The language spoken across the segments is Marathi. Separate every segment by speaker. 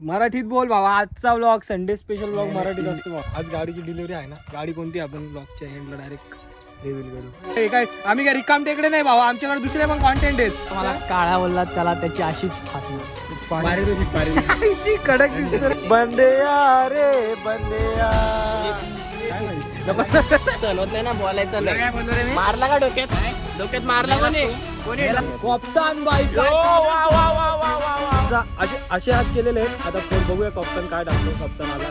Speaker 1: मराठीत बोल बाबा. आजचा व्लॉग संडे स्पेशल व्लॉग मराठीत असतो बाबा. आज गाडीची डिलिव्हरी आहे ना. गाडी कोणती आपण ब्लॉगच्या एंडला डायरेक्ट रिव्हील करू. हे काय आम्ही काय रिकाम टेकडे नाही बाबा. आमच्याकडे दुसरे पण कॉन्टेंट आहेत.
Speaker 2: मला काळा बोललात त्याला त्याची अशीच फासणार.
Speaker 1: कडक बंदेया रे बंदेया.
Speaker 2: सण होत नाही ना बोलायचं नाही. मारला का डोक्यात मारला कोणी
Speaker 1: कप्तान बाई असे हात केलेले आहेत. आता फोन बघूया कप्तान काय टाकतो. कप्तान आला.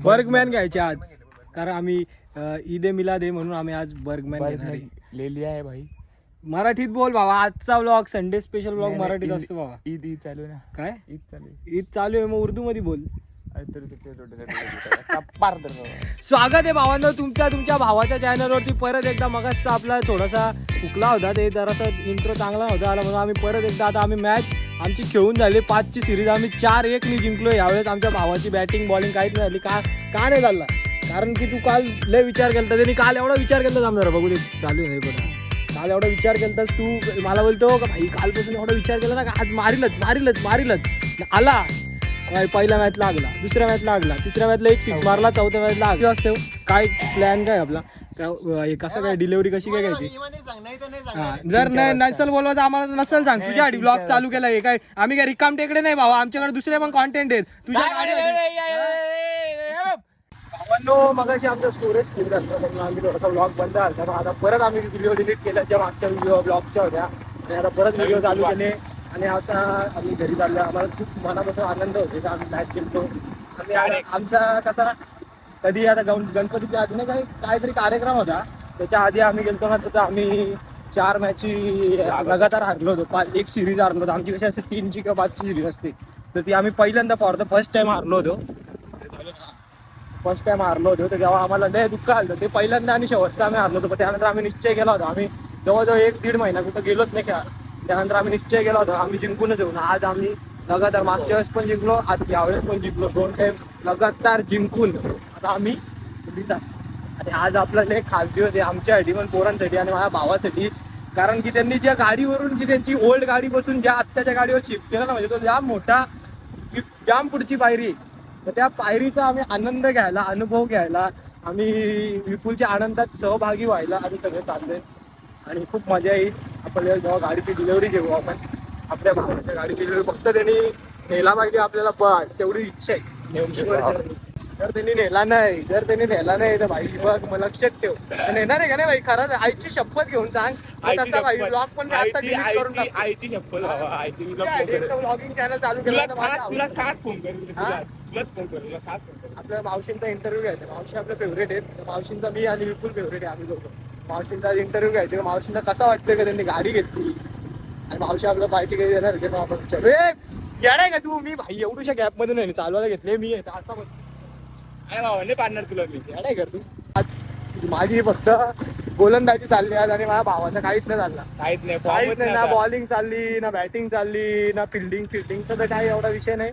Speaker 1: बर्गमॅन घ्यायचे आज कारण आम्ही ईद ए मिलाद आहे म्हणून आम्ही आज बर्गमॅन घेणार आहे.
Speaker 3: लिहिली आहे भाई.
Speaker 1: मराठीत बोल बाबा. आजचा व्लॉग संडे स्पेशल व्लॉग मराठीत असतो बाबा.
Speaker 3: ईद चालू ना.
Speaker 1: काय
Speaker 3: ईद चालू.
Speaker 1: ईद चालू आहे मग उर्दू मध्ये बोल.
Speaker 3: स्वागत
Speaker 1: स्वागत आहे भावांनो तुमच्या भावाच्या चॅनलवरती परत एकदा. मगाचा आपला थोडासा हुकला होता ते जरासा इंट्रो चांगला नव्हता आला म्हणून आम्ही परत एकदा आता आम्ही मॅच आमची खेळून झाली 5ची सिरीज आम्ही 4-1 ने जिंकलो. यावेळेस आमच्या भावाची बॅटिंग बॉलिंग काहीच नाही झाली. का नाही झाला कारण की तू काल लय विचार केला. त्यांनी काल एवढा विचार केला जरा बघू दे चालू नाही पण काल एवढा विचार केला तू मला बोलतो का भाई कालपासून एवढा विचार केला ना का आज मारीलच आला. पहिल्या मॅच लागला, दुसऱ्या मॅच लागला, तिसऱ्या मॅचला 1 6 मारला, चौथ्या मॅच लागला. असं काय प्लॅन काय आपला कसं काय डिलिव्हरी कशी काय घ्यायची. जर नाही नसेल बोलवा तर आम्हाला नसेल सांग. तुझ्या आधी ब्लॉग चालू केला आहे काय. आम्ही काय रिकाम टेकडे नाही भावा. आमच्याकडे दुसरे पण कॉन्टेंट आहेत. तुझ्या भावांनो मगाशी आमचा स्टोरेज फुल झालं म्हणून आम्ही थोडासा ब्लॉग बंद झाला. आता परत आम्ही व्हिडिओ डिलीट केल्या ज्या मागच्या व्हिडिओ ब्लॉगच्या होत्या आणि आता परत व्हिडिओ चालू केले आणि आता आम्ही घरी चाललो. आम्हाला खूप मनापासून आनंद होते का आम्ही मॅच खेळतो. आणि आमचा कसा कधी आता गणपतीच्या आधी नाही काहीतरी कार्यक्रम होता त्याच्या आधी आम्ही गेलतो ना तर आम्ही 4 मॅची लगातार हारलो होतो. 1 सिरीज हारलो होतो. आमची कशी असते 3ची किंवा 5ची सिरीज असते तर ती आम्ही पहिल्यांदा फर्स्ट टाइम हारलो होतो. तर तेव्हा आम्हाला लय दुःख आलं. ते पहिल्यांदा आणि शेवटचा आम्ही हारलो होतो. पण त्यानंतर आम्ही निश्चय केला होता. आम्ही जवळजवळ 1-1.5 महिना कुठं गेलोच नाही का. त्यानंतर आम्ही निश्चय केला होता आम्ही जिंकूनच येऊ. आज आम्ही लगातार मागच्या वेळेस पण जिंकलो, आज यावेळेस पण जिंकलो. 2 टाइम लगातार जिंकून आता आम्ही आणि आज आपला एक खास दिवस आहे आमच्यासाठी पण पोरांसाठी आणि माझ्या भावासाठी. कारण की त्यांनी ज्या गाडीवरून जी त्यांची ओल्ड गाडी बसून ज्या आत्ताच्या गाडीवर शिफ्ट केला ना म्हणजे तो जाम मोठा जाम पुढची पायरी. तर त्या पायरीचा आम्ही आनंद घ्यायला अनुभव घ्यायला आम्ही विपुलच्या आनंदात सहभागी व्हायला आम्ही सगळे चाललोय आणि खूप मजा येईल. आपल्याला जेव्हा गाडीची डिलिव्हरी घेऊ आपण आपल्या भावाच्या गाडीची डिलिव्हरी फक्त त्यांनी नेला पाहिजे आपल्याला बस तेवढी इच्छा आहे. जर त्यांनी नेला नाही तर भाई बघ मग लक्षात ठेव नेणार आहे का नाही भाई. खरंच आईची शपथ घेऊन सांग तसा भाई ब्लॉग पण मी आता डिलीट करून टाकतो.
Speaker 3: आईची शपथ
Speaker 1: ब्लॉगिंग चॅनल चालू केला आपल्या मावशींचा इंटरव्ह्यू घ्यायचा. मावशी आपल्या फेवरेट आहेत. मावशींचा मी आणि विपुल फेवरेट आहे आम्ही दोघं. मावशींचा इंटरव्ह्यू घ्यायचे. मावशींना कसा वाटतंय का त्यांनी गाडी घेतली आणि मावशी आपल्या पार्टी काही देणार ते आपण विचारू. येणार का तू मी भाई एवढ्याशा गॅप मधून आहे चालवायला घेतले मी असा
Speaker 3: भावाने पाडणार तुला मी.
Speaker 1: येणार कर तू. आज माझी फक्त गोलंदाजी चालली आज आणि माझ्या भावाचा काहीच नाही चालला.
Speaker 3: काहीच नाही
Speaker 1: ना बॉलिंग चालली ना बॅटिंग चालली ना फिल्डिंग तर काही एवढा विषय नाही.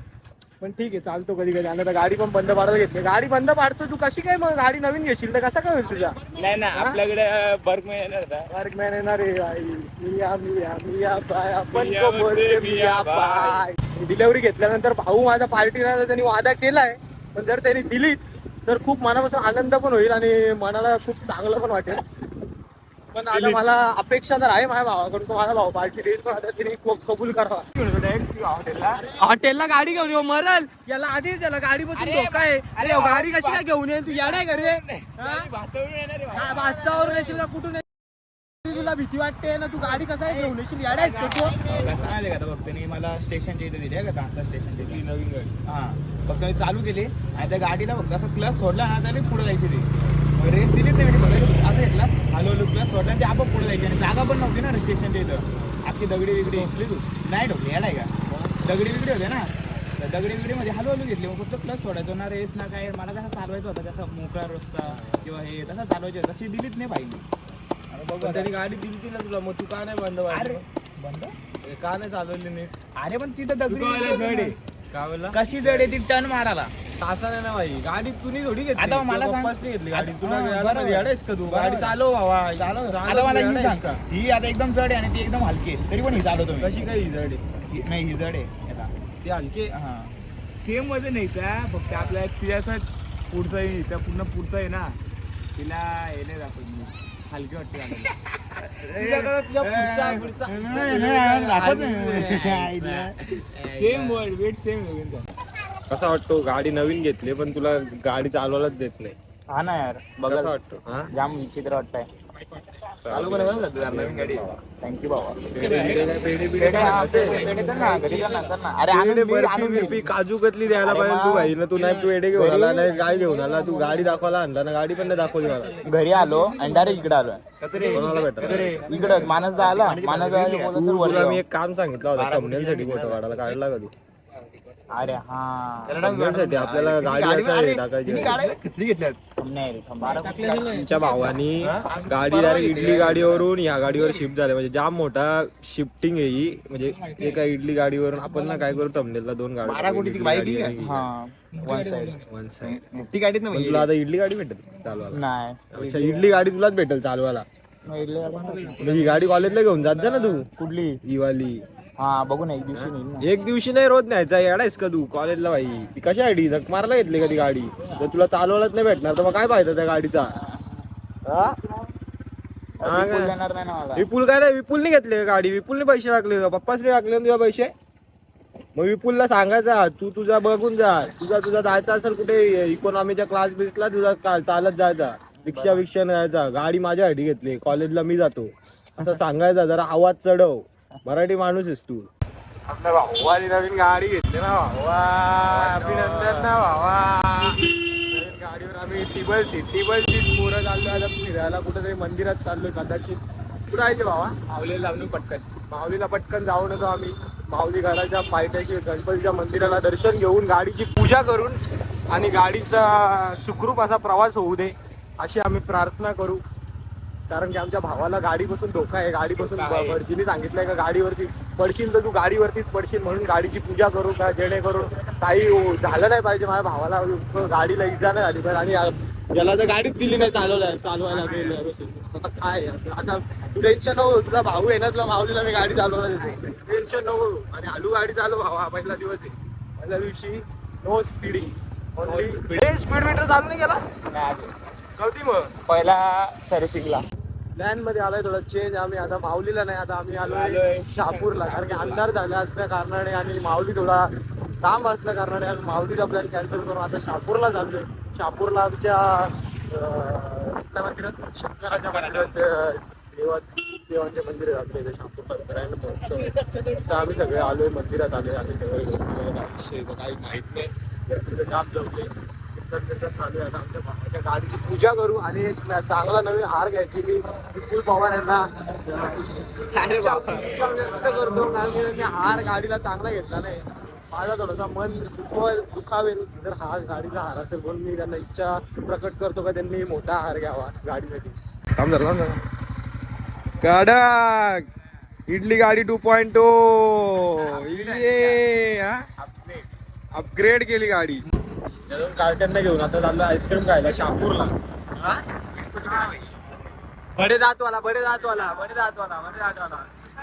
Speaker 1: पण ठीक आहे चालतो कधी कधी. आणि आता गाडी पण बंद पाडायला घेतली. गाडी बंद पाडतो तू कशी काय मग गाडी नवीन घेशील तर कसा काय होईल तुझा.
Speaker 3: नाही ना आपल्याकडे बर्गमॅन येणार होता.
Speaker 1: बर्गमॅन येणार आहे भाई. मिया बाय आपण को बोलते मिया बाय. डिलिव्हरी घेतल्यानंतर भाऊ माझा पार्टीला त्यांनी वादा केलाय पण जर त्यांनी दिलीच तर खूप मनापासून आनंद पण होईल आणि मनाला खूप चांगलं पण वाटेल. पण आता मला अपेक्षा तर आहे माझ्या भावाकडून तो माझा भाऊ पार्टी देईल पण आता तिने कबूल करावा. हॉटेलला गाडी घेऊन येऊ मरल याला आधीच याला गाडी बसून धोका आहे. अरे गाडी कशी काय घेऊन येईल तू येणार घरी भाषावरून येशील का कुठून तुला भीती वाटते ना. तू गाडी कसा घेऊन येशील याडायच
Speaker 3: कसं आले का फक्त मला स्टेशनच्या इथे दिली का तासा स्टेशनच्या इथे नवीन गाडी. हा फक्त मी चालू केली आणि त्या गाडीला फक्त असं क्लच सोडला ना त्याने पुढे जायची ती रेस दिली ते असं घेतला हॅलो क्लच सोडला ते आपण पुढे जायची आणि जागा पण नव्हती ना स्टेशनच्या इथं. अख्खी दगडी विगडी घेतली तू नाही ढोकली याडाय का दगडी विगडी होते ना. दगडी विगडी मध्ये हलू घेतली मग फक्त क्लच सोडायचो ना रेस ना काय मला कसं चालवायचं होता कसं मोकळा रस्ता किंवा हे तसं चालवायचं तशी दिलीच नाही पाहिजे.
Speaker 1: त्यांनी गाडी दिली ना तुला मग तू का नाही बंद
Speaker 3: अरे बंद
Speaker 1: का नाही चालवली नीट.
Speaker 3: अरे पण तिथं दगडी
Speaker 1: काय बोलला
Speaker 3: कशी जड आहे ती टर्न मारायला.
Speaker 1: असं नाही ना भाई, गाडी तुम्ही थोडी घेतली.
Speaker 3: आता मला सांग.
Speaker 1: पप्पाच नाही घेतली गाडी. तुला
Speaker 3: हा,
Speaker 1: घ्यायला
Speaker 3: बरोबर.
Speaker 1: येडायस का तू?
Speaker 3: बरोबर.
Speaker 1: गाडी चालव भावा, चालव.
Speaker 3: आता मला ही सांग, ही आता एकदम जड आहे आणि ती एकदम हलकी आहे, तरी पण ही चालवतो मी.
Speaker 1: कशी काही जड आहे?
Speaker 3: नाही ही जड आहे आता.
Speaker 1: ती हलकी आहे.
Speaker 3: हा सेम वजन न्यायचा, फक्त आपल्या तिच्याचा पुढचा हिचा पूर्ण पुढचा आहे ना, तिला हे नाही दाखवत मी, हलकी वाटते सेम वर्ड वेट सेम.
Speaker 1: कसा वाटतो? गाडी नवीन घेतली पण तुला गाडी चालवायलाच देत नाही.
Speaker 3: हा ना यार,
Speaker 1: कसा
Speaker 3: बघा
Speaker 1: वाटतो? हा
Speaker 3: जाम विचित्र वाटतंय.
Speaker 1: नवीन गाडी.
Speaker 3: थँक्यू बाबा.
Speaker 1: पेढे
Speaker 3: अरे
Speaker 1: बर्फी बिर्फी काजू कतली द्यायला पाहिजे तू भाई ना. तू नाही पेढे घेऊन आला नाही काय घेऊन आला. तू गाडी दाखवायला आणला ना, गाडी पण नाही दाखवली मला.
Speaker 3: घरी आलो आणि डायरेक्ट इकडे आलो.
Speaker 1: कोणाला भेटत?
Speaker 3: इकडं मानसदा आला, मानसदा
Speaker 1: तुला मी एक काम सांगितलं होतं, thumbnail साठी फोटो काढायला. काढला का तू?
Speaker 3: अरे हा
Speaker 1: thumbnail साठी आपल्याला गाडी असं टाकायची. तुमच्या भावानी गाडी डायरेक्ट इडली गाडीवरून या गाडीवर शिफ्ट झाले. म्हणजे जाम मोठा शिफ्टिंग आहे ही. म्हणजे एका इडली गाडीवरून आपण ना काय करू, thumbnailला 2 गाडी.
Speaker 3: हा वन साइड.
Speaker 1: One side.
Speaker 4: मोठी गाडीत ना
Speaker 1: तुला आता इडली गाडी भेटेल चालवायला?
Speaker 3: नाही
Speaker 1: अच्छा, इडली गाडी तुलाच भेटेल चालवायला. म्हणजे ही गाडी कॉलेजला घेऊन जात जा ना तू.
Speaker 3: कुठली?
Speaker 1: ही वाली.
Speaker 3: हा बघू ना, एक दिवशी नेईल ना.
Speaker 1: एक दिवशी नाही, रोज न्यायचा. येडायस का तू कॉलेजला भाई? ती कशा आयडी जग मारला घेतली का ती गाडी? जर तुला चालवलाच नाही भेटणार तर मग काय पाहिजे त्या गाडीचा? हा?
Speaker 3: विपुल देणार नाही ना मला.
Speaker 1: विपुल काय नाही, विपुलने घेतली का गाडी? विपुलने पैसे टाकले का? पप्पाच नाही टाकले ना तुझ्या पैसे? मग विपुलला सांगायचा तू तुझा बघून जा. तुझा जायचा असेल कुठे इकॉनॉमीच्या क्लास बिसला, तुझा चालत जायचा. रिक्षा जायचा. गाडी माझ्यासाठी घेतली, कॉलेजला मी जातो असं सांगायचा. जरा आवाज चढव. मराठी माणूस आहेस तू. आपल्या भावानी नवीन गाडी घेतली ना भावा, अभिनंदन ना भावा. नवीन गाडीवर आम्ही टेबल सीट पोरं चाललोय आता फिरायला. कुठेतरी मंदिरात चाललोय कदाचित. कुठं आहे ते भावा? माऊलीला पटकन जाऊन येतो आम्ही. माऊली घराच्या पायथ्याशी गणपतीच्या मंदिराला दर्शन घेऊन, गाडीची पूजा करून आणि गाडीचा सुखरूप असा प्रवास होऊ दे अशी आम्ही प्रार्थना करू. कारण की आमच्या भावाला गाडीपासून धोका आहे. गाडीपासून भटजीने सांगितलंय का गाडीवरती पडशील तर तू गाडीवरतीच पडशील, म्हणून गाडीची पूजा करू का, जेणेकरून काही झालं नाही पाहिजे माझ्या भावाला, गाडीला इजा नाही झाली पाहिजे. आणि याला तर गाडीच दिली नाही चालवायला गेल्यापासून. आता काय असं? आता तू टेन्शन नको, तुझा भाऊ आहे ना, तुला माऊलीला मी गाडी चालवायला देते, टेन्शन नको. आणि हलू गाडी चालव भावा. पहिला दिवस आहे, पहिल्या दिवशी नो स्पीडिंग. स्पीड मीटर चालू नाही गेला कधी मग
Speaker 3: पहिला सर्व्हिसिंगला
Speaker 1: प्लॅन मध्ये आलाय थोडा चेंज. आम्ही आता माऊलीला नाही, आता आम्ही आलोय शहापूरला. कारण की अंधार झाला असल्या कारणाने आणि माऊली थोडा काम असल्या कारणाने आम्ही माऊलीचा प्लॅन कॅन्सल करून आता शहापूरला चाललोय. शहापूरला आमच्या कुठल्या मंदिरात? शंकराच्या मंदिरात, देवांच्या मंदिरात आमच्या इथे शहापूरला ग्रँड महोत्सव आहे. तर आम्ही सगळे आलोय मंदिरात आलोय. आणि काही माहित नाही, तिथे जाम जमले. चालू आहे आता आमच्या भावाच्या गाडीची पूजा करू आणि एक चांगला नवीन हार घ्यायची. मी विपुल पवार यांना व्यक्त करतो, कारण की त्यांनी हार गाडीला चांगला घेतला नाही. माझा थोडासा मन दुखावेल जर हा गाडीचा हार असेल, म्हणून मी त्यांना इच्छा प्रकट करतो का त्यांनी मोठा हार घ्यावा गाडीसाठी. काम झालं कडक इडली गाडी 2.0 इडली अपग्रेड केली गाडी. कार्टन घेऊन आता चाललो आईस्क्रीम खायला शहापूरला. बडे दात वाला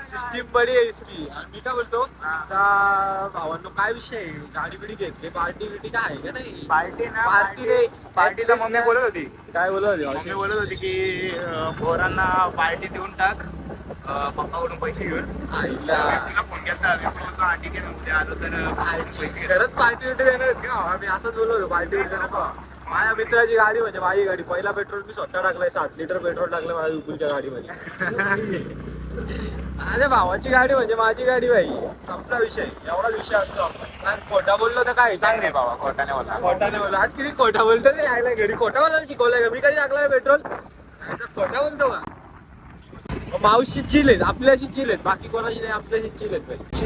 Speaker 1: सिस्टीम बडी आहे इसकी. आणि मी काय बोलतो भावांनो, काय विषय आहे? गाडी बिडी घेतली, पार्टी बिटी काय आहे का नाही? पार्टी तर मम्मी बोलत होती. काय बोलत होती?
Speaker 3: मम्मी बोलत होती की पोरांना पार्टी देऊन टाक, पप्पाकडून पैसे घेऊन.
Speaker 1: आईला
Speaker 3: तुला फोन केला होता, आधी की उद्या आलो तर
Speaker 1: खरंच पार्टी बिटी देणार आहेत का? मी असंच बोललो होतो पार्टी बिटी नको. माझ्या मित्राची गाडी म्हणजे माझी गाडी. पहिला पेट्रोल मी स्वतः टाकलाय, 7 लिटर पेट्रोल टाकलं माझ्या विपुलच्या गाडीमध्ये. माझ्या भावाची गाडी म्हणजे माझी गाडी भाई. संपला विषय. एवढाच विषय असतो. आपण खोटा बोललो तर काय सांग रे बाबा. खोटाने बोललो. आज किती खोटा बोलतो रे? आयला घरी खोटा बोलायला शिकवलंय का? मी कधी टाकला पेट्रोल? खोटा बोलतो का? मावशी चिल आहेत, आपल्याशी चिल आहेत, बाकी कोणाशी नाही, आपल्याशी चिल आहेत.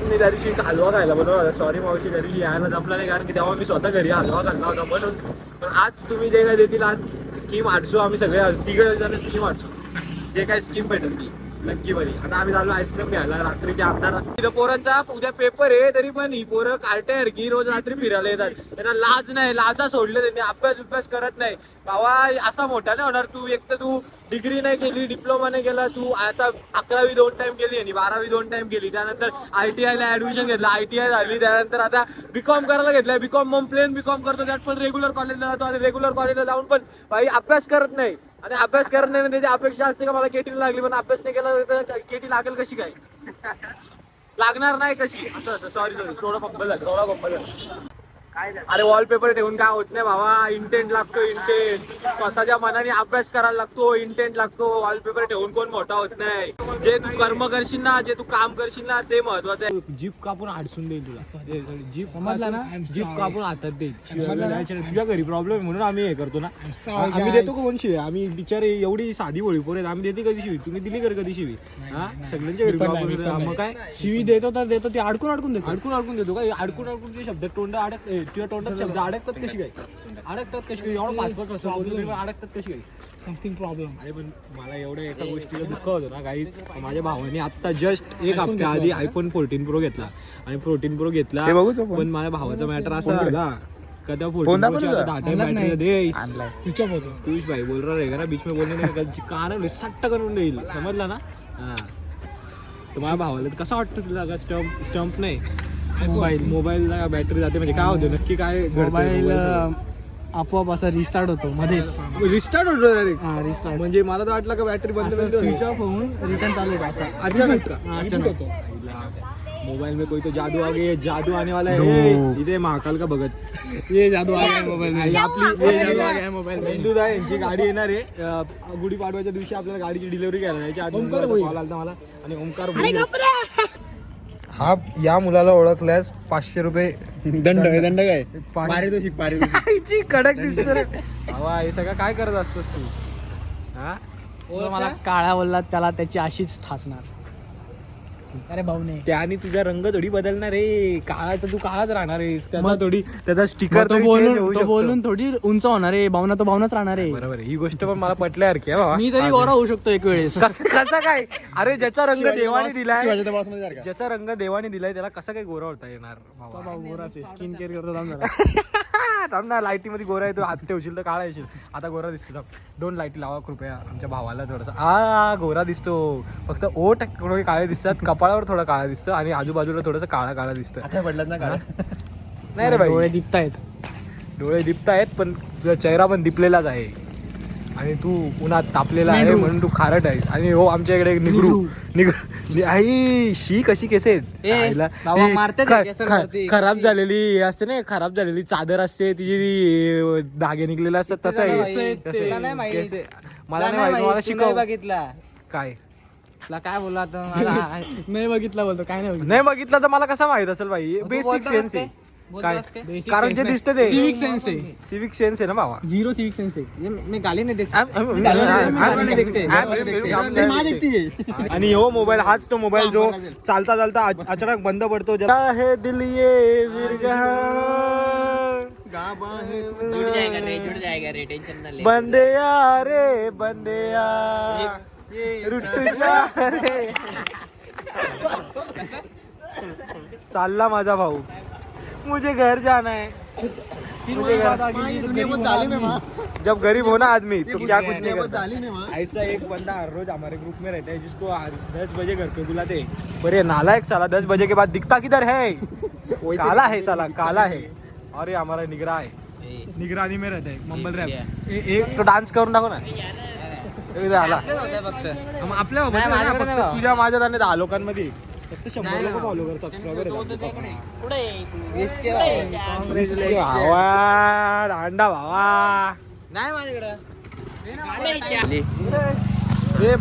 Speaker 1: मी त्या दिवशी हलवा खायला बनवला होता. सॉरी मावशी, त्या दिवशी यायला जमला नाही, कारण की तेव्हा मी स्वतः घरी हलवा खाल्ला होता म्हणून. पण आज तुम्ही जे काय देतील, आज स्कीम 800 आम्ही सगळे 3 जण स्कीम 800 जे काय स्कीम भेटेल ती नक्की बरी. आता आम्ही चाललो आईस्क्रीम घ्यायला रात्रीच्या आमदार. इथं पोरांचा उद्या पेपर आहे तरी पण ही पोरं कार्टेर की रोज रात्री फिरायला येतात. त्यांना लाज नाही, लाजा सोडले त्यांनी, अभ्यास करत नाही. भावा असा मोठा नाही होणार तू. एक तर तू डिग्री नाही केली, डिप्लोमा नाही केला तू. आता 11वी 2 टाइम केली आणि 12वी 2 टाइम केली. त्यानंतर ITI ला ऍडमिशन घेतलं, ITI झाली. त्यानंतर आता बीकॉम करायला घेतलाय. बीकॉम मग प्लेन बीकॉम करतो, त्यात पण रेग्युलर कॉलेजला जातो आणि रेग्युलर कॉलेजला जाऊन पण भाई अभ्यास करत नाही. आणि अभ्यास करत नाही त्याची अपेक्षा असते का मला केटी लागली, पण अभ्यास नाही केला तर केटी लागेल कशी काय, लागणार नाही कशी. असं सॉरी थोडं पंप झालं. अरे वॉलपेपर ठेवून काय होत नाही भावा. इंटेंट लागतो, इंटेंट. स्वतःच्या मनाने अभ्यास करायला लागतो, इंटेंट लागतो. वॉलपेपर ठेवून कोण मोठा होत नाही. जे तू कर्म करशील ना, जे तू काम करशील ना, ते महत्वाचं आहे. जीप कापून आडसून देईल तुला, जीप समजला ना, जीप कापून हातात देईल. तुझ्या घरी प्रॉब्लेम आहे म्हणून आम्ही हे करतो ना. आम्ही देतो का कोण शिवी? आम्ही बिचारे एवढी साधी बोळी पोर आहेत, आम्ही देते कधी शिवी? तुम्ही दिली कधी शिवी? हा, सगळ्यांच्या घरी प्रॉब्लेम. मग काय शिवी देतो तर देतो, ते अडकून देतो. अडकून देतो का? अडकून जे शब्द तोंड अडक, तुझ्या तोंडात शब्द अडकतात कशी काय? एवढं पासपोर्ट अडकतात कशी काय? Something problem. अरे पण मला एवढ्या एका गोष्टीला दुःख होतं ना काहीच. माझ्या भावाने आता जस्ट एक हप्त्या आधी iPhone 14 Pro घेतला आणि 14 Pro घेतला. पण माझ्या भावाचा मॅटर असा झाला का त्या 14 Pro ची आता 10 time battery they switch off होतो. पियुष भाई बोल रहा रहेगा ना बीच में बोलने नहीं, कान सट्ट करून देईल, समजला ना. हा, तर माझ्या भावाला कसं वाटतं तुला? स्टंप नाही, मोबाईलला बॅटरी जाते म्हणजे काय होतं नक्की? काय मोबाईल आपोआप असा रिस्टार्ट होतो मध्येच. रिस्टार्ट होतो रिस्टार्ट म्हणजे मला तर वाटलं का बॅटरी बंद स्विच ऑफ होऊन रिटर्न चालू होतो असा अचानक होतो. मोबाईल में कोई तो जादू आ गया, जादू आने वाला है. इथे महाकाल का भगत, ये जादू आ गया मोबाईल में. आपली मेंदू आहे यांची गाडी येणार आहे गुढीपाडव्याच्या दिवशी. आपल्याला गाडीची डिलिव्हरी करायला जायची. आज कॉल आलता मला आणि ओमकार हा या मुलाला ओळखल्यास 500 रुपये दंड काय पारितोषिक कडक दिसतो रे भावा. हे सगळं काय करत असतोस तू? हा,
Speaker 2: मला काळा बोलला त्याला त्याची अशीच ठासणार. अरे भाऊ नाही,
Speaker 1: त्याने तुझा रंग थोडी बदलणार रे. काळा तर तू काळाच राहणार आहेस. त्याचा थोडी त्याचा स्टिकर
Speaker 2: बोलून थोडी उंच होणार आहे. भावना तो भावनाच राहणार आहे.
Speaker 1: बरोबर आहे, ही गोष्ट पण मला पटल्यासारखी आहे बाबा.
Speaker 2: मी तरी गोरा होऊ शकतो एक वेळेस.
Speaker 1: कसा काय? अरे ज्याचा रंग देवाने दिलाय, ज्याचा रंग देवाने दिलाय त्याला कसं काय गोरा होता येणार बाबा?
Speaker 2: गोराचे स्किन केअर करतो.
Speaker 1: थांब ना, लाईटी मध्ये गोरा आहे तो. हात ठेवशील तर काळा येशील. आता गोरा दिसतो. 2 लाईटी लावा कृपया आमच्या भावाला थोडासा. गोरा दिसतो, फक्त ओठ थोडे काळे दिसतात, कपाळावर थोडा काळा दिसतं आणि आजूबाजूला थोडंसं काळा दिसतं.
Speaker 3: पडलात ना काळा?
Speaker 1: नाही रे भाई,
Speaker 2: डोळे दिपतायत.
Speaker 1: डोळे दिपतायत पण तुझा चेहरा पण दिपलेलाच आहे. आणि तू उन्हात तापलेला आहे म्हणून तू खारट आहेस. आणि हो आमच्या इकडे निगरू आई शी कशी केस खराब झालेली असते ना, खराब झालेली चादर असते तिची धागे निघलेले असतात तसं आहे. मला नाही माहिती, मला शिकव.
Speaker 2: बघितला
Speaker 1: काय
Speaker 2: काय बोलला आता? नाही बघितला बोलतो. काय
Speaker 1: नाही बघितलं तर मला कसं माहित असेल भाई? बेसिक सेन्स आहे काय, कारण जे दिसते ते
Speaker 2: सिविक सेन्स आहे.
Speaker 1: सिविक सेन्स आहे ना भावा.
Speaker 2: झिरो सिविक सेन्स आहे. मी गाली नाही देत.
Speaker 1: आणि हो मोबाईल हाच तो मोबाईल जो चालता चालता अचानक बंद पडतो. जरा हे दिल ये विरगहा बंदेया रे बंदेया रुट जा रे. चालला माझा भाऊ, मुझे घर जाना है. जब गरीब हो ना आदमी तो क्या कुछ नहीं करता. ऐसा एक बंदा हर रोज हमारे ग्रुप में रहता है जिसको 10 बजे घर पे बुलाते. बड़े नालायक साला 10 बजे के बाद दिखता किधर है? काला है साला, काला है. और ये हमारा निगरा है, निगरानी में रहता है. मंबल रैप एक तो डान्स करून दाखव ना. आला आपल्या तुझ्या माझ्या 10 लोकांमध्ये फक्त 100 लोक फॉलो कर, सबस्क्रायबर भावा. अंडा भावा
Speaker 2: नाही माझ्याकडे.
Speaker 1: हे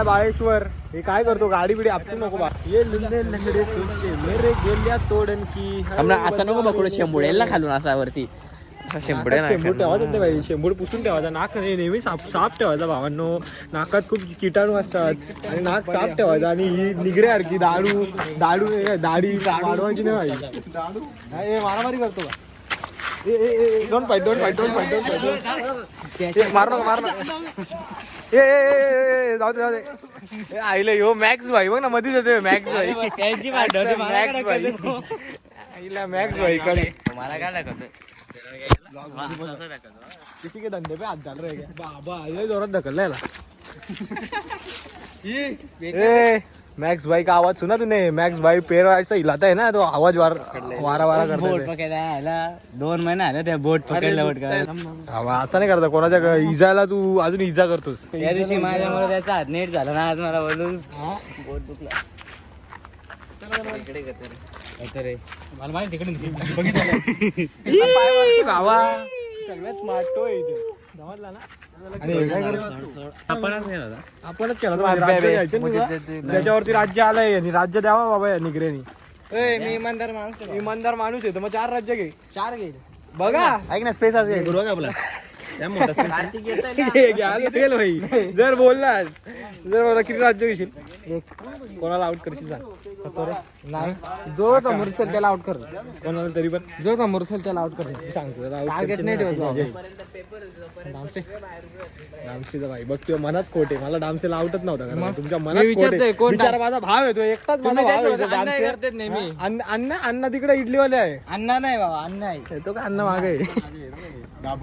Speaker 1: बाळेश्वर हे काय करतो? गाडी बिडी आपली नको बा. ये लुंदे लंगडे सोचे मेरे गेल्या तोडन की.
Speaker 2: असं नको बघू शेंबुडेला खालून असा वरती.
Speaker 1: शेंबूड ठेवायचं पाहिजे. शेंबूड पुसून ठेवायचा. नाक नेहमी साफ ठेवायचा भावांनो. नाकात खूप किटाणू असतात आणि नाक साफ ठेवायचं. आणि ही निगऱ्यासारखी दाढी वाढवायची नाही पाहिजे. मारामारी करतो का? Don't fight. मार ए जाऊ दे ए, आईले यो मॅक्स भाई बघ ना मध्येच येते मॅक्स भाई
Speaker 2: त्यांची पाठवते, मला काय
Speaker 1: मॅक्स भाई
Speaker 2: दाखवतो?
Speaker 1: आईला मॅक्स भाई कडे
Speaker 2: मला काय दाखवतो?
Speaker 1: किसी के धंदे पे हाथ डाल रहे क्या बाबा आईले जोरात ढकलला याला ए मैक्स भाई का आवाज सुना तूने मैक्स भाई पैर ऐसा हिलाता है ना तो आवाज वारा वारा करता
Speaker 2: बोट
Speaker 1: है
Speaker 2: पकडायला आला 2 महिने आले त्या बोट पकडलं
Speaker 1: असं नाही करता कोणाच्या इजाला तू अजून इजा करतोस
Speaker 2: त्या दिवशी माझ्यामुळे त्याचा हात नीट झाला ना आज मला बोलून बोट दुखला इकडे रे मला माहिती तिकडे
Speaker 1: ई, बाबा सगळ्यात स्मार्ट तो आहे इथे समजला ना आणि हे काय करतो आपणच केला होता. राज्य घ्यायचं ना तुला. त्याच्यावरती राज्य आलंय आणि राज्य द्यावा बाबा या निगरेनी
Speaker 2: मी इमानदार माणूस आहे.
Speaker 1: इमानदार माणूस आहे तर मग 4 राज्य घे
Speaker 2: 4 घेईल
Speaker 1: बघा
Speaker 4: ऐक ना स्पेस असते गुरु का आपला या मोठा space.
Speaker 2: कार्तिक येतोय ना.
Speaker 1: हे घ्यायला तेल भाई जर बोललास जर मला किती राज्य घेशील एक कोणाला आउट करशील सांग
Speaker 2: नाही जो समोर असेल त्याला आउट कर
Speaker 1: कोणाला तरी पण
Speaker 2: जो समोर असेल त्याला आउट कर
Speaker 1: मी सांगतो त्याला out
Speaker 2: टार्गेट
Speaker 1: करशील
Speaker 2: नाही
Speaker 1: ना,
Speaker 2: ठेवत
Speaker 1: ठीक
Speaker 2: बाबा.
Speaker 1: आहे.
Speaker 2: डान्से.
Speaker 1: डामसेचा भाई बघ तुझ्या मनात खोट आहे मला डामसेला आउटच नव्हता कारण
Speaker 2: मग?
Speaker 1: तुमच्या
Speaker 2: मी
Speaker 1: मनात खोट
Speaker 2: विचारतोय,
Speaker 1: आहे
Speaker 2: कोण
Speaker 1: बिचारा माझा भाव आहे तो एकटाच माझा
Speaker 2: तुम्ही
Speaker 1: भाव आहे
Speaker 2: त्याच्यावर
Speaker 1: तो
Speaker 2: अन्याय
Speaker 1: डामसे.
Speaker 2: करतेच नेहमी.
Speaker 1: अण्णा तिकडे इडलीवाले आहे
Speaker 2: अण्णा नाही बाबा अण्णा आहे
Speaker 1: तो का अण्णा मागे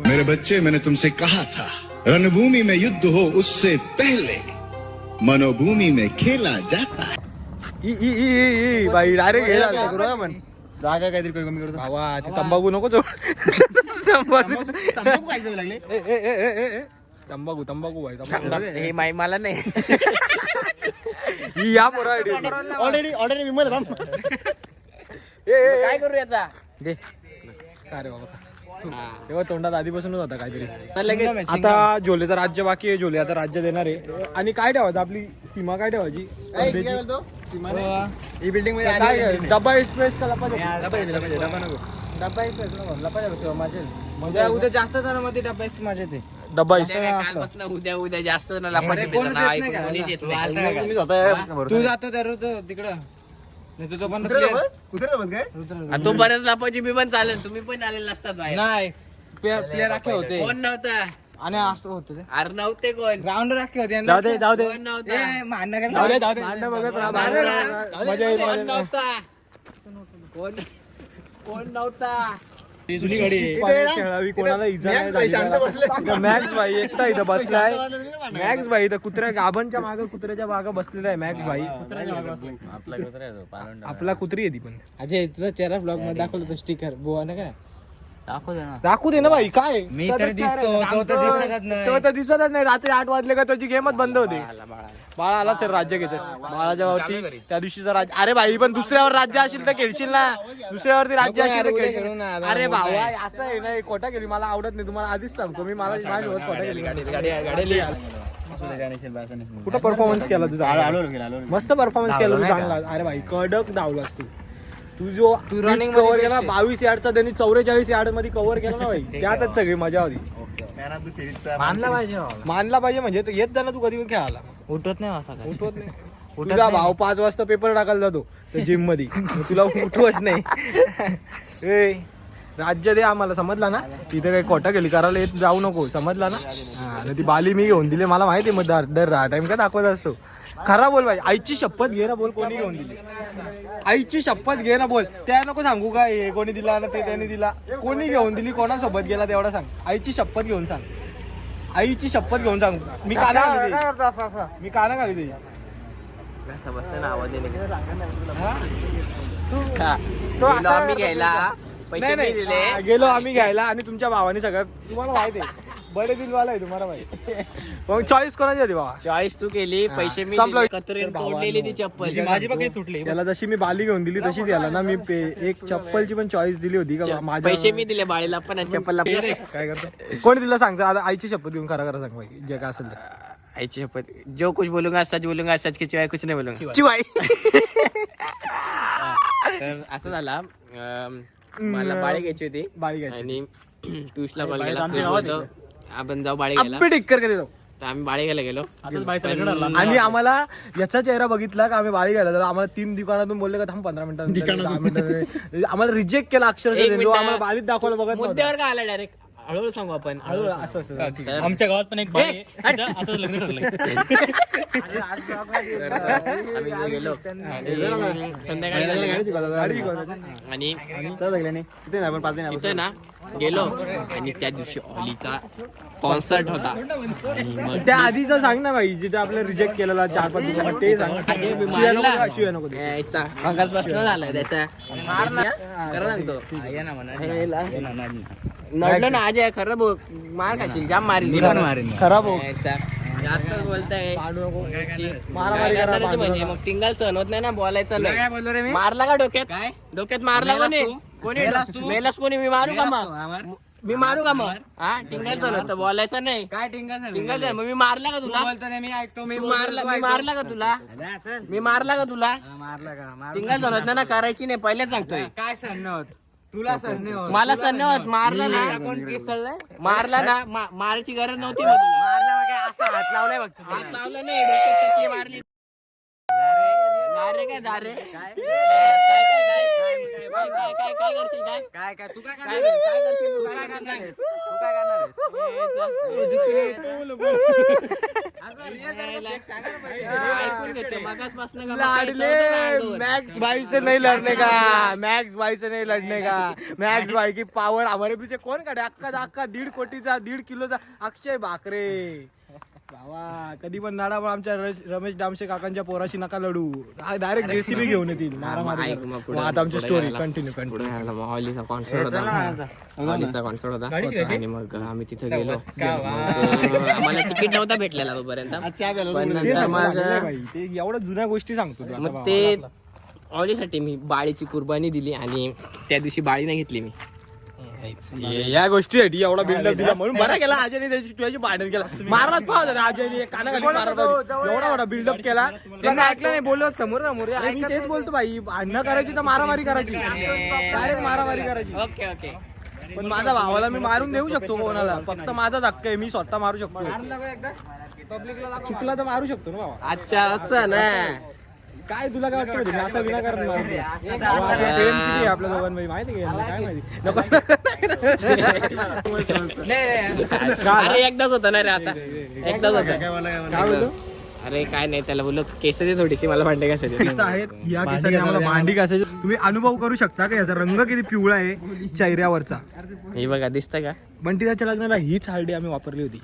Speaker 5: मेरे बच्चे मैंने तुमसे कहा था रणभूमि में युद्ध हो उससे पहले मनोभूमि में खेला जाता है
Speaker 1: ई बाई डायरेक्ट हे झालं.
Speaker 4: गुरु का पण जागा काहीतरी कमी करतो
Speaker 1: भावा ते तंबाखू नको तंबाखू
Speaker 4: तंबाखू काय जाऊ लागले
Speaker 1: तंबाखू भाई तंबाखू
Speaker 2: हे माई मला नाही
Speaker 1: ही या पोरा
Speaker 4: ऑलरेडी विमल थांब
Speaker 2: काय करू याचा
Speaker 1: काय रे बाबा तेव्हा तोंडात आधीपासूनच होता काहीतरी
Speaker 2: लगेच
Speaker 1: आता झोलेचं राज्य बाकी आहे झोले आता राज्य देणार आहे आणि काय ठेवायचं आपली सीमा काय ठेवायची
Speaker 4: ही बिल्डिंग मध्ये
Speaker 1: काय
Speaker 4: आधी
Speaker 1: डबा एक्सप्रेस का लपा
Speaker 4: डबा येते, डबा येते, डबा नको
Speaker 2: डब्बा लपा माझे उद्या जास्त जणांमध्ये डब्बा माझे ते
Speaker 1: डबा
Speaker 2: कालपासून उद्या जास्त जण लपाची कोणीच येत नाही
Speaker 4: तुम्ही स्वतः
Speaker 2: तू जातो त्या रोज तिकडं नाही तो पण
Speaker 4: कुत्रे काय
Speaker 2: तो बऱ्याच लपाची मी पण चालेल तुम्ही पण आलेले नसतात बाहेर नाही प्लेअर राखे होते कोण नव्हता आणि असं होतं अरे नव्हते कोण ग्राउंड राखे होते
Speaker 1: जाऊ दे
Speaker 2: कोण नव्हता भांडण
Speaker 1: भांडण बघत राहा, भांडण राहा. मजा येईल, मजा येईल.
Speaker 2: नव्हता कोण नव्हता
Speaker 1: खेळावी कोणाला इजा नाही झाली. मॅक्स भाई एकटा इथं बसलाय मॅक्स भाई इथं कुत्र्या गाभांच्या मागं कुत्र्याच्या मागं बसलेला आहे मॅक्स भाई आपला कुत्री आहे ती पण
Speaker 2: अजय तुझा चेहरा ब्लॉग मध्ये दाखवलं तो स्टिकर बुवा ना काय
Speaker 1: दाखवू दे ना भाई काय
Speaker 2: मी तर दिसतो तो तर दिसतच नाही
Speaker 1: तो तर दिसतच नाही रात्री 8 वाजले का त्याची गेमच बंद होते बाळा आला सर राज्य घ्यायचं बाळाच्या वरती त्या दिवशीचा राज्य अरे भाई पण दुसऱ्यावर राज्य असेल तर खेळशील ना दुसऱ्यावरती राज्य असेल तर खेळशील अरे भावा असं आहे ना खोटा केली मला आवडत नाही तुम्हाला आधीच सांगतो मी मला माझ्यासोबत खोटा केली कुठं परफॉर्मन्स केला तुझा मस्त परफॉर्मन्स केला तू चांगला अरे भाई कडक धावलास तू जो
Speaker 2: running
Speaker 1: कव्हर
Speaker 2: मध्ये
Speaker 1: केला 22 यार्डचा त्यांनी 44 यार्ड मध्ये कव्हर केला ना भाई त्यातच सगळी मजा होती
Speaker 4: मॅन ऑफ द सिरीजचा
Speaker 2: मानला पाहिजे
Speaker 1: मानला पाहिजे म्हणजे तो येत जा ना तू कधी पण खेळायला
Speaker 2: उठत नाही असा काय
Speaker 1: उठवत नाही तुझा भाव 5 वाजता पेपर टाकायला जातो त्या जिम मध्ये मग तुला उठवत नाही ए राज्य दे आम्हाला समजला ना तिथे काही खोटा गेली करायला येत जाऊ नको समजला ना हा आणि ती बाली मी घेऊन दिली मला माहिती आहे मग दर 10 टाइम का दाखवत असतो खरा बोल भाई आईची शपथ घे ना बोल कोणी घेऊन दिली आईची शपथ घे ना बोल त्या नको सांगू का हे कोणी दिला ना ते त्याने दिला कोणी घेऊन दिली कोणासोबत गेला तेवढा सांग आईची शपथ घेऊन सांग आईची शपथ घेऊन सांग मी काना घाली मी काना घाली तुझी
Speaker 2: कसं बसतं ना आवाज तू आम्ही घ्यायला पैसे मी दिले
Speaker 1: गेलो आम्ही घ्यायला आणि तुमच्या भावाने सगळं तुम्हाला माहिती आहे बडे दिलवाला आहे तुम्हाला माहिती मग चॉईस कोणाची होती बाबा
Speaker 2: चॉईस तू केली पैसे मी
Speaker 1: संपलं.
Speaker 2: दिले. कतरीने तोडलेली ती चप्पल
Speaker 1: माझी बघ तुटली त्याला जशी मी बाली घेऊन दिली तशीच याला ना मी एक चप्पलची पण चॉईस दिली होती का माझ्या
Speaker 2: पैसे मी दिले बाळीला पण आणि चप्पलला पण.
Speaker 1: काय करतो कोणी दिला सांग आता आईची शपथ घेऊन खरा खरा सांग भाई जे काय असेल ते
Speaker 2: आईची शपथ जो कुछ बोलूंगा सच के चिवाय कुछ नाही बोलूंगा
Speaker 1: चिवाई
Speaker 2: तर असं झाला मला बाळी घ्यायची होती
Speaker 1: बाळी घ्यायची
Speaker 2: आणि पियुषला कॉल केला पियुष बोलतो, आपण जाऊ बाळी घ्यायला
Speaker 1: आप्पे टिक्कर के देतो
Speaker 2: तर आम्ही बाळी घ्यायला गेलो
Speaker 1: आणि आम्हाला याचा चेहरा बघितला का आम्ही बाळी घ्यायला तर आम्हाला 3 दुकानातून बोलले का थांब 15 मिनिटांनी 10 मिनिटांनी आम्हाला रिजेक्ट केला अक्षरशः
Speaker 2: एक
Speaker 1: त्यांनी.
Speaker 2: मिनिट.
Speaker 1: आम्हाला बाळीत दाखवलं बघत नव्हता.
Speaker 2: मुद्द्यावर का आला डायरेक्ट हळूहळू सांगू आपण
Speaker 1: हळूहळू असं असं ठीक आहे.
Speaker 6: आमच्या गावात पण एक बाई आहे, तिचं आता लग्न ठरलंय.
Speaker 2: आम्ही जो गेलो संध्याकाळी
Speaker 4: गाडी
Speaker 2: झाली
Speaker 4: शिकवतात.
Speaker 2: आणि
Speaker 4: चला सगळ्यांनी तिथे ना आपण 5 जण
Speaker 2: तिथं ना गेलो आणि त्या दिवशी ऑलीचा कॉन्सर्ट होता आणि मग
Speaker 1: त्या आधीच सांग ना भाई जिथे आपल्याला रिजेक्ट केलेला 4-5 दिवस ते सांग. शिव्या नको का? शिव्या नको देऊ.
Speaker 2: यायचा अंगासपासून झालाय त्याचा खरं सांगतो नडलं ना अजय खरं बोल मार खाशील जाम मारील
Speaker 1: खराब हो.
Speaker 2: यायचा. जास्त बोलताय
Speaker 1: मारामारी करा, भांडू
Speaker 2: म्हणजे
Speaker 1: नका.
Speaker 2: मग टिंगल सहन होत नाही ना बोलायचं नाही मारला का डोक्यात मारला कोणी मेलास कोणी मी मारू का मग मी मारू का मग हा टिंगल सहन होत बोलायचं नाही
Speaker 6: काय टिंगल
Speaker 2: टिंगल मग मी मारला का तुला
Speaker 6: मी ऐकतो मी
Speaker 2: तू मारला का तुला मी मारला का तुला
Speaker 6: मारला का
Speaker 2: टिंगल सहन होत नाही ना करायची नाही पहिलेच सांगतोय
Speaker 6: काय सण नाही होत तुला सण नाही होत
Speaker 2: मला सण नाही होत मारला ना
Speaker 6: कोण केस चढलाय
Speaker 2: मारला ना मारायची गरज नव्हती मग तुला
Speaker 6: मारला मग काय असा हात लावलाय फक्त
Speaker 2: हात लावला नाही डोक्यात चटणी मारली जारे काय जारे काय करशील काय
Speaker 6: काय तू काय
Speaker 2: काय
Speaker 6: करणार
Speaker 2: काय करशील तू काय करणार
Speaker 6: तू काय
Speaker 2: ऐकून घेतो मागासपासून
Speaker 1: मैक्स भाई से नहीं लड़ने का, मैक्स भाई से नहीं लड़ने का. मैक्स भाई की पावर हमारे पीछे कोण काढे अख्खा 1.5 कोटीचा 1.5 किलोचा अक्षय भाकरे बाबा. कधी पण नाडा पण आमच्या रमेश दामशे काकांच्या पोराशी नका लढू. डायरेक्ट जेसीबी घेऊन येतील मारामारी. आता आमची स्टोरी कंटिन्यू.
Speaker 2: हॉलीचा कॉन्सर्ट होता आणि मग आम्ही तिथे गेलो आम्हाला तिकीट नव्हता भेटलेला तोपर्यंत पण नंतर मग
Speaker 1: ते एवढ्या जुन्या गोष्टी सांगतो तू आता
Speaker 2: मग
Speaker 1: बाबा.
Speaker 2: ते ऑलीसाठी मी बाळीची कुर्बानी दिली आणि त्या दिवशी बाळी नाही घेतली मी
Speaker 1: या गोष्टीसाठी एवढा बिल्डअप दिला म्हणून बरा केला अजयने त्याची तुझ्याशी भांडण केला. मारलाच पाहत अजयने कानाखाली मारत एवढा मोठा बिल्डअप केला त्यांना ऐकलं नाही बोललो समोर मी तेच बोलतो भाई भांडणं करायची तर मारामारी करायची डायरेक्ट मारामारी करायची.
Speaker 2: ओके ओके
Speaker 1: पण माझ्या भावाला मी मारून देऊ शकतो कोणाला फक्त माझा धक्का आहे मी स्वतः मारू शकतो चुकला तर मारू शकतो ना बाबा.
Speaker 2: अच्छा असं ना
Speaker 1: काय तुला काय वाटतं मी असा विनाकारण मारतो. प्रेम किती आहे आपल्या दोघांमध्ये माहिती आहे का? काय माहिती
Speaker 2: अरे एकदाच होता ना रे असा एकदाच होता
Speaker 1: काय बोलतो
Speaker 2: अरे काय नाही त्याला बोललो केस दे थोडीशी मला भांडे घासायचे
Speaker 1: केस आहेत या केसाने आम्हाला भांडी घासायची. तुम्ही अनुभव करू शकता का याचा रंग किती पिवळा आहे चेहऱ्यावरचा.
Speaker 2: हे बघा दिसतं का
Speaker 1: बंटीदाच्या लग्नाला हीच हळदी आम्ही वापरली होती.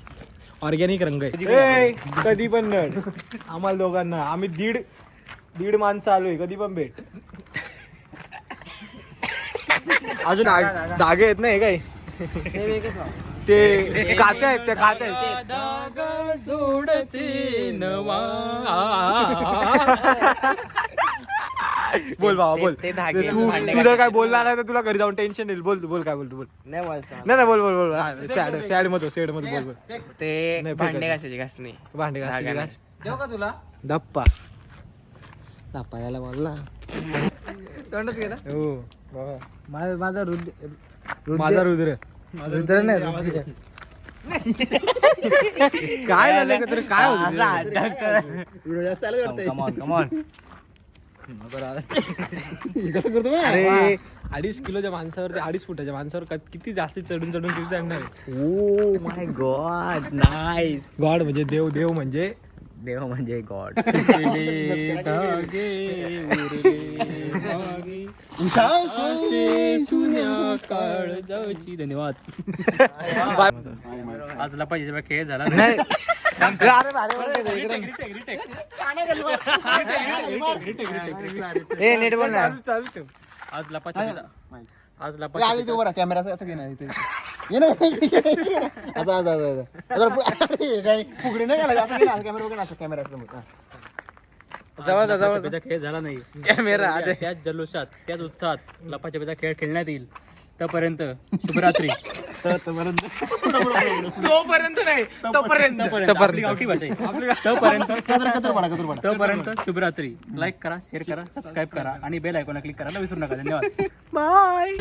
Speaker 1: ऑर्गॅनिक रंग आहे. कधी पण नड आम्हाला दोघांना आम्ही दीड माणसं आलोय कधी पण भेट. अजून धागे आहेत नाही काय ते काते आहेत ते काते बोल बाबा बोल.
Speaker 2: ते धागे
Speaker 1: तू जर काय बोलला नाही तर तुला घरी जाऊन टेन्शन येईल. बोल बोल काय बोलतो बोल.
Speaker 2: नाही बोलतो
Speaker 1: नाही बोल बोल बोल सॅड मध्ये बोल बोल.
Speaker 2: ते
Speaker 1: नाही,
Speaker 2: भांडे घासायचे घासणे
Speaker 1: भांडे घासायचे का?
Speaker 6: देऊ का तुला
Speaker 2: धप्पा धप्पा याला बोलला
Speaker 6: तोंडात गेला
Speaker 1: हो
Speaker 6: माझा
Speaker 1: माझा रुद्र
Speaker 6: नाही
Speaker 1: काय झालं का तरी काय होतं?
Speaker 4: व्हिडिओ जास्त आले वाटतंय.
Speaker 6: कमॉन
Speaker 4: कसं करतो बा?
Speaker 1: अरे 2.5 किलोच्या माणसावर ते 2.5 फुटाच्या माणसावर किती जास्त चढून किती चढणार आहे.
Speaker 6: Oh my God nice
Speaker 1: God म्हणजे देव म्हणजे
Speaker 6: देव म्हणजे गॉड धन्यवाद आज लपाजीचा खेळ झाला नाही नेट बोल ना
Speaker 1: चालू ठेव.
Speaker 6: आज लपाजी
Speaker 4: ए, आधी तू बरं कॅमेरा असं घे ना इथे. ये ना आता अरे काय फुगडी नाही घालायची असं घे ना कॅमेरा वगैरे असं कॅमेरा समोर.
Speaker 6: लपाछपीचा खेळ झाला नाही कॅमेरा त्याच जल्लोषात त्याच उत्साहात लपाछपीचा खेळ खेळण्यात येईल तोपर्यंत शुभरात्री
Speaker 1: तोपर्यंत नाही
Speaker 6: आपली गावठी भाषा आहे. तोपर्यंत शुभरात्री. लाईक करा शेअर करा सबस्क्राईब करा आणि बेल आयकॉनला क्लिक करायला विसरू नका. धन्यवाद
Speaker 1: बाय.